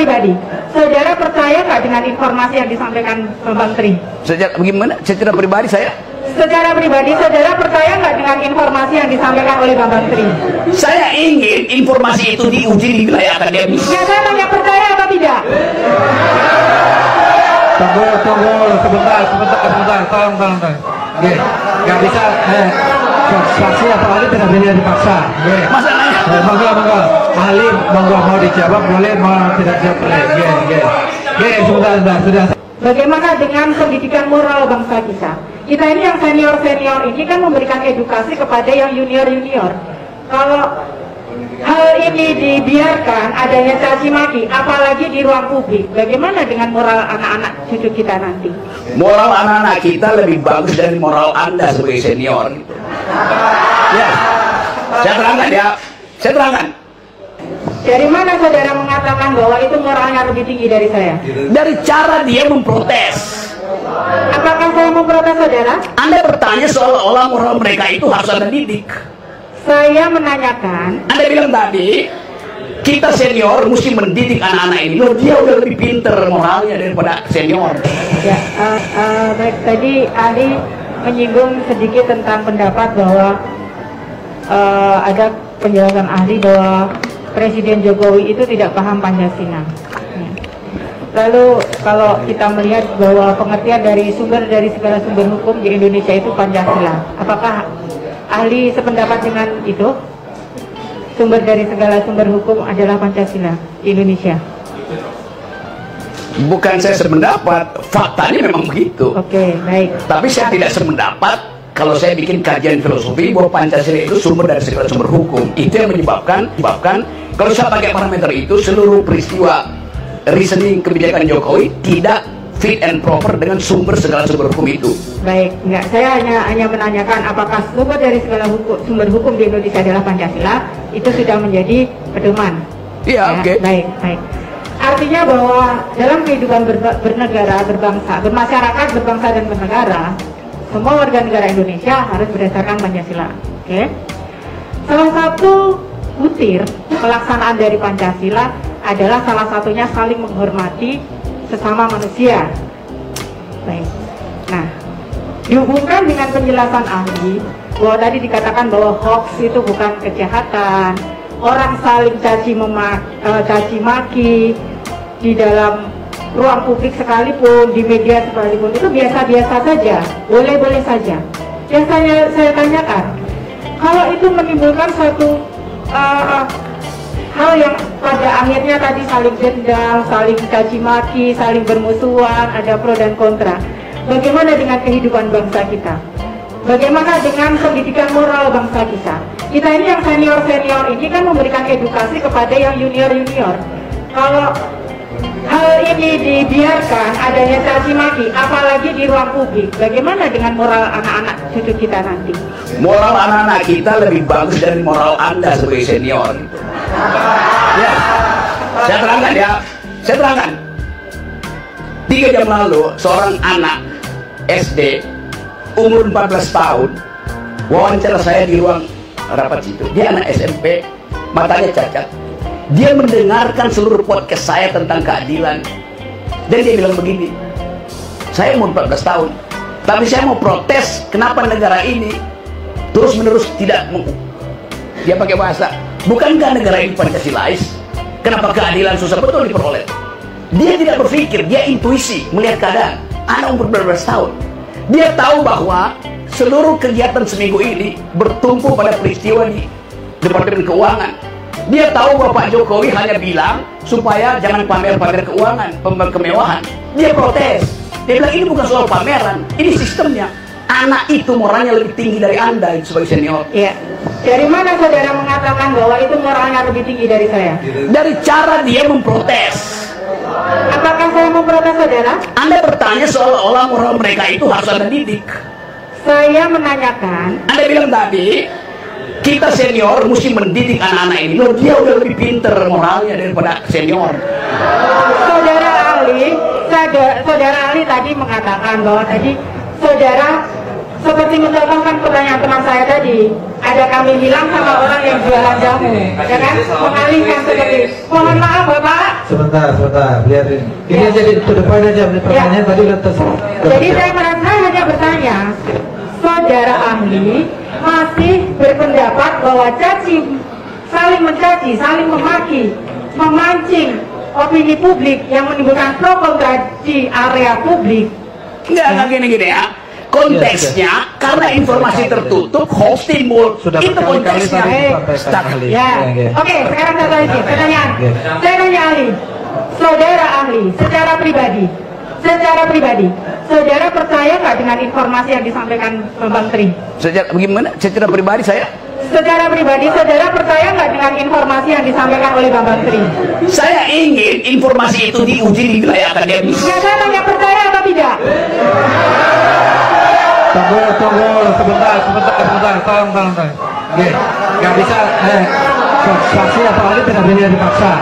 pribadi, saudara percaya nggak dengan informasi yang disampaikan Bang Tri? Bagaimana? Secara pribadi saya? Secara pribadi, saudara percaya nggak dengan informasi yang disampaikan oleh Bang Tri? Saya ingin informasi itu diuji di wilayah akademis. Ya, saya tanya percaya atau tidak? Tunggu, sebentar, tolong. Nggak bisa, saksi atau ahli tidak boleh dipaksa. Masalahnya? Monggo. Ahli, monggo mau dijawab boleh, mau tidak jawab boleh. Sebentar, sudah. Bagaimana dengan pendidikan moral bangsa kita? Kita ini yang senior ini kan memberikan edukasi kepada yang junior. Kalau hal ini dibiarkan adanya caci maki, apalagi di ruang publik, bagaimana dengan moral anak-anak cucu kita nanti? Moral anak-anak kita lebih bagus dari moral Anda sebagai senior. Ya, saya terangkan. Dari mana saudara mengatakan bahwa itu moralnya lebih tinggi dari saya? Dari cara dia memprotes. Apakah saya memprotes saudara? Anda bertanya seolah-olah moral mereka itu harus Anda didik. Saya menanyakan. Anda bilang tadi, kita senior mesti mendidik anak-anak ini. Loh, dia udah lebih pinter moralnya daripada senior. Ya, baik, tadi ahli menyinggung sedikit tentang pendapat bahwa ada penjelasan ahli bahwa Presiden Jokowi itu tidak paham Pancasila. Lalu kalau kita melihat bahwa pengertian dari segala sumber hukum di Indonesia itu Pancasila, apakah ahli sependapat dengan itu? Sumber dari segala sumber hukum adalah Pancasila di Indonesia. Bukan saya sependapat, faktanya memang begitu. Oke, baik. Tapi saya tidak sependapat kalau saya bikin kajian filosofi bahwa Pancasila itu sumber dari segala sumber hukum. Itu yang menyebabkan kalau saya pakai parameter itu, seluruh peristiwa reasoning kebijakan Jokowi tidak fit and proper dengan segala sumber hukum itu. Baik, enggak, saya hanya menanyakan apakah sumber dari segala sumber hukum di Indonesia adalah Pancasila, itu sudah menjadi pedoman. Iya, ya, oke. Baik. Artinya bahwa dalam kehidupan bernegara, bermasyarakat, berbangsa dan bernegara, semua warga negara Indonesia harus berdasarkan Pancasila. Oke. Salah satu butir pelaksanaan dari Pancasila adalah salah satunya saling menghormati sesama manusia. Baik. Nah, dihubungkan dengan penjelasan ahli bahwa tadi dikatakan bahwa hoax itu bukan kejahatan, orang saling caci maki di dalam ruang publik sekalipun, di media sekalipun, itu biasa-biasa saja, boleh-boleh saja. Yang saya tanyakan, kalau itu menimbulkan suatu hal yang pada akhirnya tadi saling dendam, saling caci maki, saling bermusuhan, ada pro dan kontra. Bagaimana dengan kehidupan bangsa kita? Bagaimana dengan pendidikan moral bangsa kita? Kita ini yang senior ini kan memberikan edukasi kepada yang junior. Kalau hal ini dibiarkan adanya caci maki, apalagi di ruang publik, bagaimana dengan moral anak-anak cucu kita nanti? Moral anak-anak kita lebih bagus dari moral Anda sebagai senior. Ya, saya terangkan. 3 jam lalu seorang anak SD umur 14 tahun wawancara saya di ruang rapat situ. Dia anak SMP, matanya cacat. Dia mendengarkan seluruh podcast saya tentang keadilan. Dan dia bilang begini, saya umur 14 tahun, tapi saya mau protes kenapa negara ini terus-menerus tidak dia pakai bahasa, bukankah negara ini Pancasilais? Kenapa keadilan susah betul diperoleh? Dia tidak berpikir, dia intuisi melihat keadaan. Anak umur 14 tahun, dia tahu bahwa seluruh kegiatan seminggu ini bertumpu pada peristiwa di Departemen Keuangan. Dia tahu bahwa Pak Jokowi hanya bilang supaya jangan pamer-pamer keuangan, pamer kemewahan. Dia protes. Dia bilang ini bukan soal pameran, ini sistemnya. Anak itu moralnya lebih tinggi dari Anda sebagai senior. Iya. Dari mana saudara mengatakan bahwa itu moralnya lebih tinggi dari saya? Dari cara dia memprotes. Apakah saya memprotes saudara? Anda bertanya seolah-olah moral mereka itu harus Anda didik. Saya menanyakan. Anda bilang tadi, kita senior mesti mendidik anak-anak ini. Loh, dia udah lebih pinter moralnya daripada senior. Saudara ahli tadi mengatakan bahwa tadi saudara seperti mencontohkan pertanyaan teman saya tadi, ada kami hilang sama orang yang jualan jamu, ya kan? Mengalihkan seperti, mohon maaf Bapak. Sebentar, biarin. Ini jadi to the point aja, pertanyaan tadi udah Jadi saya merasa hanya bertanya, saudara ahli masih berpendapat bahwa saling mencaci, saling memaki, memancing opini publik yang menimbulkan pro kontra di area publik. Enggak gini ya. Konteksnya karena informasi tertutup, hoax timbul. Itu konteksnya. Ya. Oke, sekarang satu lagi pertanyaan. Saya tanya ahli, saudara ahli, secara pribadi, saudara percaya nggak dengan informasi yang disampaikan Bambang Tri? Bagaimana? Secara pribadi saya? Secara pribadi, saudara percaya nggak dengan informasi yang disampaikan oleh Bambang Tri? Saya ingin informasi itu diuji di wilayah akademis. Ya, saya tanya percaya atau tidak? Tunggu, sebentar, tolong. Nggak bisa, saksi atau ahli tidak boleh dipaksa.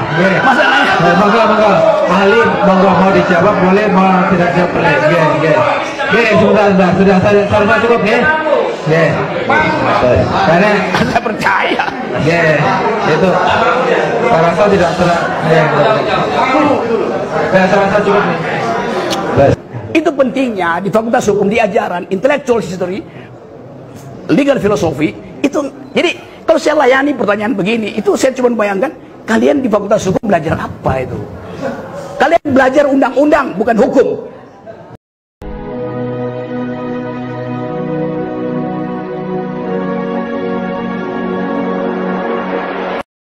Masalahnya? Monggo. Ahli, monggo mau dijawab boleh, mau tidak jawab boleh. Sebentar, sudah saya cukup, karena Saya percaya. itu saya rasa tidak saya rasa cukup nih. Itu pentingnya di Fakultas Hukum diajaran intellectual history, legal philosophy itu. Jadi kalau saya layani pertanyaan begini, itu saya cuma bayangkan kalian di Fakultas Hukum belajar apa itu? Kalian belajar undang-undang bukan hukum.